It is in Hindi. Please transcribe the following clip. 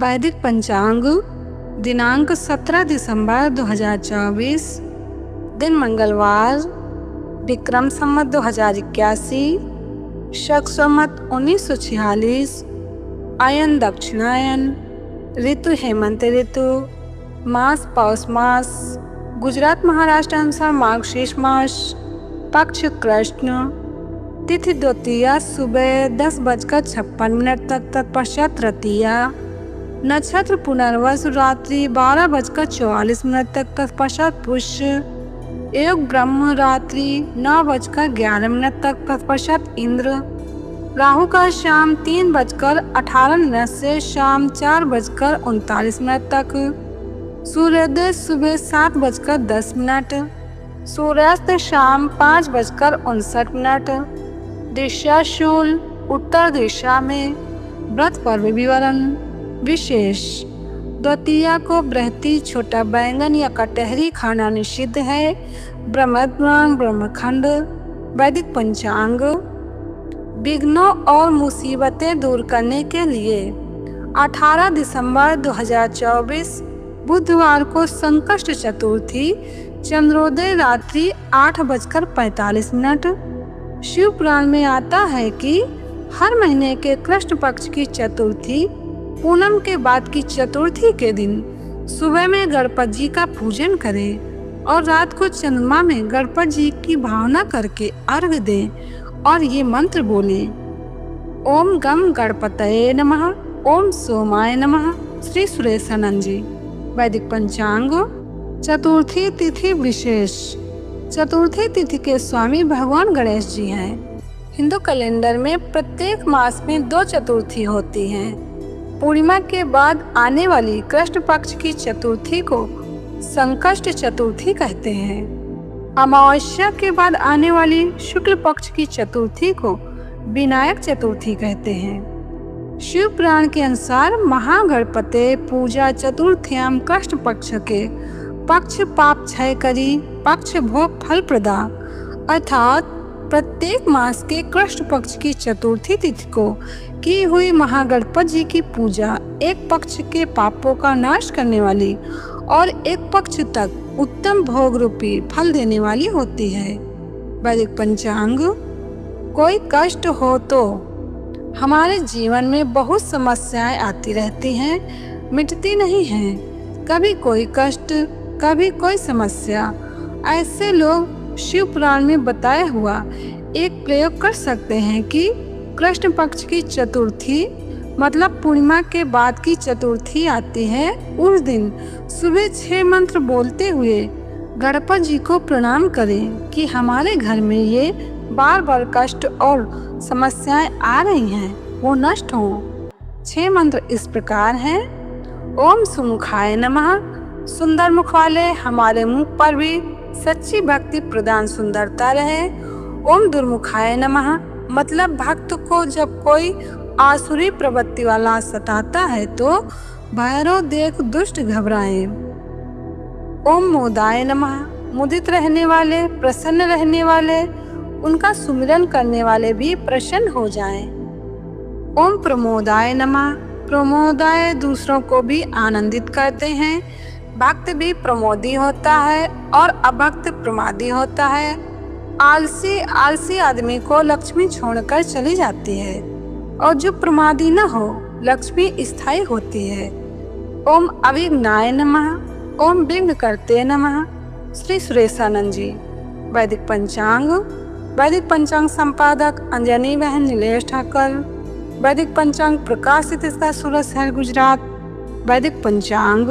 वैदिक पंचांग दिनांक 17 दिसंबर 2024, दिन मंगलवार, विक्रम संवत 2081, शक संवत 1946, अयन दक्षिणायन, ऋतु हेमंत ऋतु, मास पौष मास, गुजरात महाराष्ट्र अनुसार मार्गशीर्ष मास, पक्ष कृष्ण, तिथि द्वितीया सुबह 10:56 तक, तत्पश्चात तृतीया, नक्षत्र पुनर्वसु रात्रि 12:44 तक, तत्पश्चात पुष्य, योग ब्रह्म रात्रि 9:11 तक, तत्पश्चात इंद्र, राहु का शाम 3:18 से शाम 4:39 तक, सूर्योदय सुबह 7:10, सूर्यास्त शाम 5:59, दिशा शूल उत्तर दिशा में, व्रत पर्व विवरण विशेष। द्वितीया को बृहति छोटा बैंगन या कटहरी खाना निषिद्ध है। ब्रह्मपुराण ब्रह्मखंड। वैदिक पंचांग विघ्नों और मुसीबतें दूर करने के लिए 18 दिसंबर 2024 बुधवार को संकष्ट चतुर्थी, चंद्रोदय रात्रि 8:45। शिव पुराण में आता है कि हर महीने के कृष्ण पक्ष की चतुर्थी, पूनम के बाद की चतुर्थी के दिन सुबह में गणपति जी का पूजन करें और रात को चंद्रमा में गणपति जी की भावना करके अर्घ दें और ये मंत्र बोलें: ओम गम गणपतये नमः, ओम सोमाय नमः। श्री सुरेशानंद जी। वैदिक पंचांग चतुर्थी तिथि विशेष। चतुर्थी तिथि के स्वामी भगवान गणेश जी हैं। हिंदू कैलेंडर में प्रत्येक मास में 2 चतुर्थी होती हैं। पूर्णिमा के बाद आने वाली कृष्ण पक्ष की चतुर्थी को संकष्ट चतुर्थी कहते हैं। अमावस्या के बाद आने वाली शुक्ल पक्ष की चतुर्थी को विनायक चतुर्थी कहते हैं। शिव पुराण के अनुसार महागणपते पूजा चतुर्थ्याम कृष्ण पक्ष के पक्ष पाप क्षय करी, पक्ष भोग फल प्रदा, अर्थात प्रत्येक मास के कृष्ण पक्ष की चतुर्थी तिथि को की हुई महागणपति जी की पूजा एक पक्ष के पापों का नाश करने वाली और एक पक्ष तक उत्तम भोग रूपी फल देने वाली होती है। वैदिक पंचांग कोई कष्ट हो तो हमारे जीवन में बहुत समस्याएं आती रहती हैं, मिटती नहीं हैं। कभी कोई कष्ट, कभी कोई समस्या। ऐसे लोग शिव पुराण में बताया हुआ एक प्रयोग कर सकते हैं कि कृष्ण पक्ष की चतुर्थी मतलब पूर्णिमा के बाद की चतुर्थी आती है, उस दिन सुबह 6 मंत्र बोलते हुए गणपति जी को प्रणाम करें कि हमारे घर में ये बार बार कष्ट और समस्याएं आ रही हैं वो नष्ट हों। 6 मंत्र इस प्रकार हैं: ओम सुमुखाय नमः, सुंदर मुख वाले हमारे मुख पर भी सच्ची भक्ति प्रदान सुंदरता रहे। ओम दुर्मुखाय नमः, मतलब भक्त को जब कोई आसुरी प्रवृत्ति वाला सताता है तो भैरव देख दुष्ट घबराए। ओम मोदाय नमः, मुदित रहने वाले, प्रसन्न रहने वाले, उनका सुमिरन करने वाले भी प्रसन्न हो जाएं। ओम प्रमोदाय नमः, प्रमोदाय दूसरों को भी आनंदित करते हैं। भक्त भी प्रमोदी होता है और अभक्त प्रमादी होता है। आलसी आदमी को लक्ष्मी छोड़कर चली जाती है और जो प्रमादी न हो लक्ष्मी स्थायी होती है। ओम अविघ्नाय नमः, ओम विघ्न करते नमः। श्री सुरेशानंद जी। वैदिक पंचांग संपादक अंजनी बहन नीलेश ठाकर। वैदिक पंचांग प्रकाशित सूरत शहर गुजरात। वैदिक पंचांग